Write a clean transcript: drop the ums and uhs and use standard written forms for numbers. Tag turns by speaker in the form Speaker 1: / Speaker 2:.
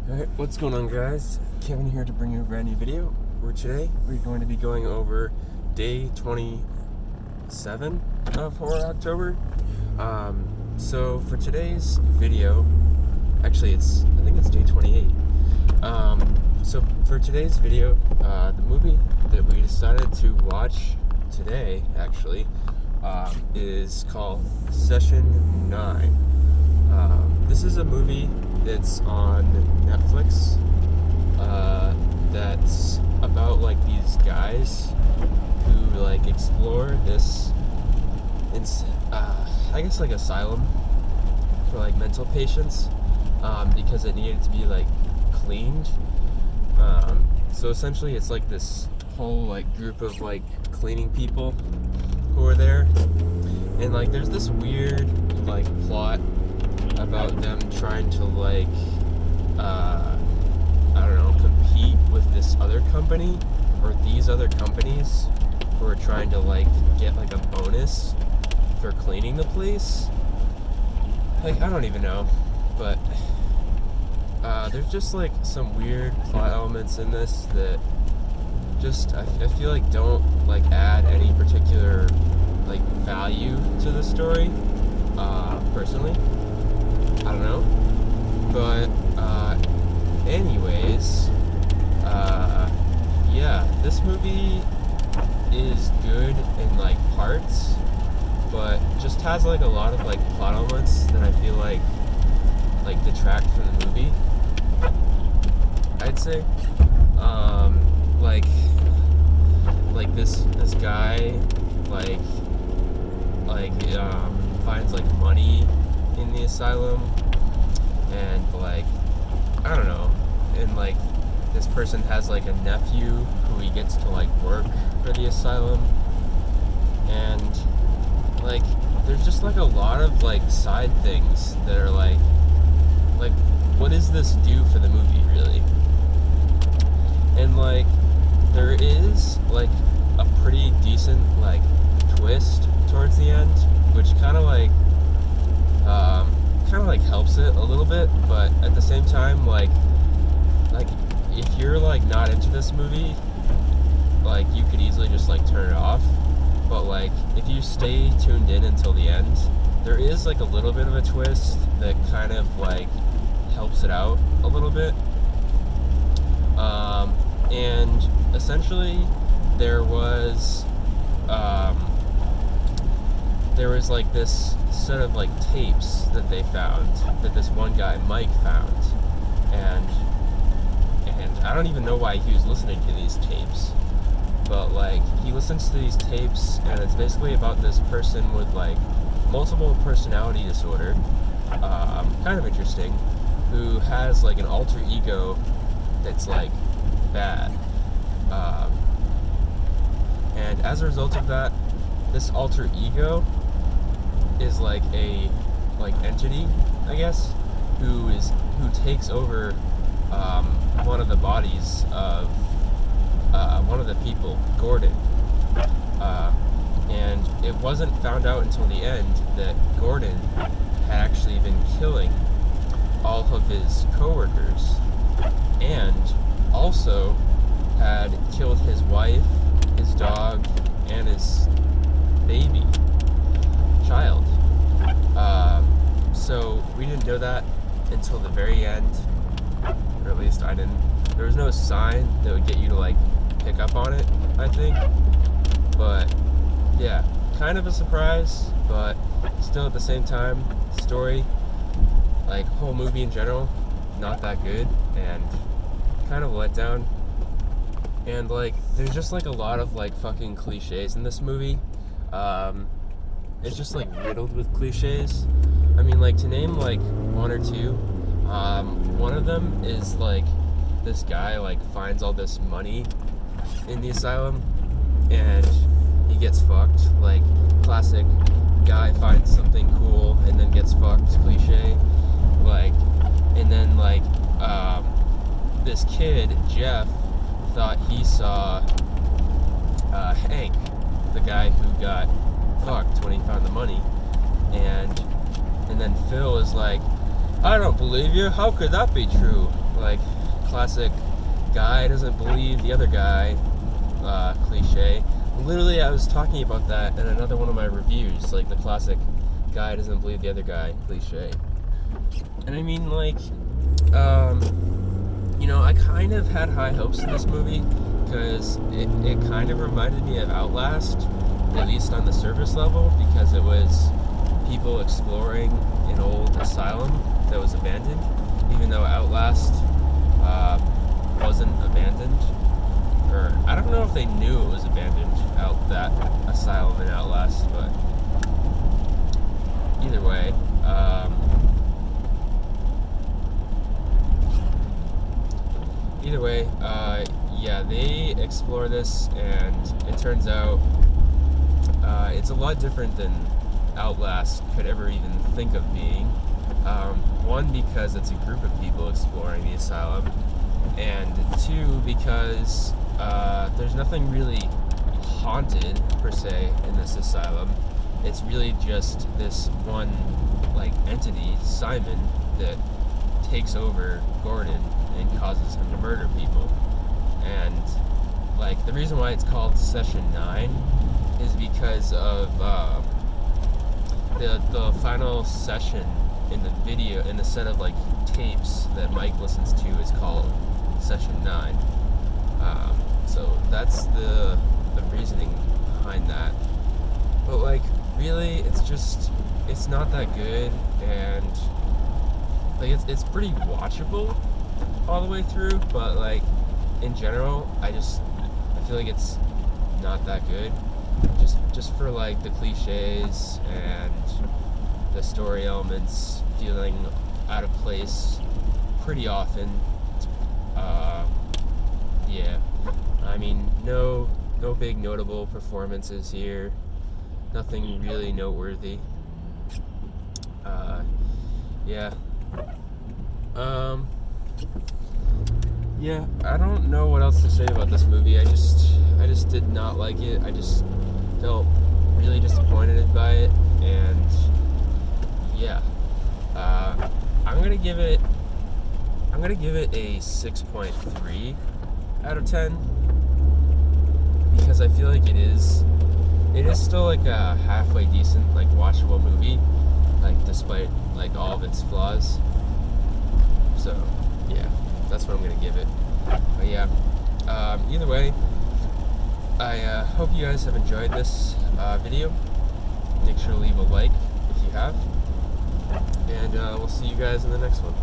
Speaker 1: Alright, what's going on, guys? Kevin here to bring you a brand new video, where today we're going to be going over day 27 of Horror October. So for today's video, actually I think it's day 28. So for today's video, the movie that we decided to watch today, actually, is called Session 9. This is a movie that's on Netflix, that's about like these guys who like explore this I guess like asylum for like mental patients, because it needed to be like cleaned. So essentially it's like this whole like group of like cleaning people who are there, and like there's this weird like plot about them trying to like I don't know, compete with this other company or these other companies who are trying to like get like a bonus for cleaning the place. Like, I don't even know, but there's just like some weird plot elements in this that just I feel like don't like add any particular like value to the story, personally. I don't know, but anyways, yeah, this movie is good in like parts, but just has like a lot of like plot elements that I feel like detract from the movie, I'd say. Like this guy finds like money in the asylum, and like I don't know, and like this person has like a nephew who he gets to like work for the asylum, and like there's just like a lot of like side things that are like what does this do for the movie really? And like there is like a pretty decent like twist towards the end, which kind of like helps it a little bit, but at the same time, like if you're like not into this movie, like you could easily just like turn it off. But like if you stay tuned in until the end, there is like a little bit of a twist that kind of like helps it out a little bit. And essentially there was like this set of like tapes that they found, that this one guy Mike found, and I don't even know why he was listening to these tapes, but like he listens to these tapes, and it's basically about this person with like multiple personality disorder, kind of interesting, who has like an alter ego that's like bad, and as a result of that, this alter ego is like a entity, I guess, who takes over one of the bodies of one of the people, Gordon, and it wasn't found out until the end that Gordon had actually been killing all of his coworkers, and also had killed his wife, his dog, and his baby child. So we didn't know that until the very end, or at least I didn't. There was no sign that would get you to like pick up on it, I think. But yeah, kind of a surprise, but still at the same time, story, like whole movie in general, not that good, and kind of a letdown. And like there's just like a lot of like fucking cliches in this movie. It's just like riddled with cliches. I mean, like, to name like one or two, one of them is like this guy like finds all this money in the asylum and he gets fucked. Like, classic guy finds something cool and then gets fucked cliche. Like, and then like this kid Jeff thought he saw Hank, the guy who got fucked when he found the money, and then Phil is like, I don't believe you, how could that be true? like classic guy doesn't believe the other guy cliche. Literally, I was talking about that in another one of my reviews, like the classic guy doesn't believe the other guy cliche. And I mean, like, I kind of had high hopes for this movie because it kind of reminded me of Outlast, at least on the surface level, because it was people exploring an old asylum that was abandoned, even though Outlast wasn't abandoned. Or I don't know if they knew it was abandoned, that asylum in Outlast, but either way, yeah, they explore this, and it turns out it's a lot different than Outlast could ever even think of being. One, because it's a group of people exploring the asylum, and two, because there's nothing really haunted per se in this asylum. It's really just this one entity, Simon, that takes over Gordon and causes him to murder people. And the reason why it's called Session 9 is because of the final session in the video, in the set of tapes that Mike listens to, is called Session 9. So that's the reasoning behind that. But really, it's not that good, and it's pretty watchable all the way through, but in general, I feel like it's not that good, just for the cliches and the story elements feeling out of place pretty often. Yeah, I mean, no big notable performances here, nothing really noteworthy. Yeah. Yeah, I don't know what else to say about this movie. I just did not like it. I just felt really disappointed by it, and yeah, I'm gonna give it a 6.3 out of 10, because I feel like it is still a halfway decent watchable movie, despite all of its flaws. So yeah, that's what I'm gonna give it. But yeah, either way, I hope you guys have enjoyed this video. Make sure to leave a like if you have, and we'll see you guys in the next one.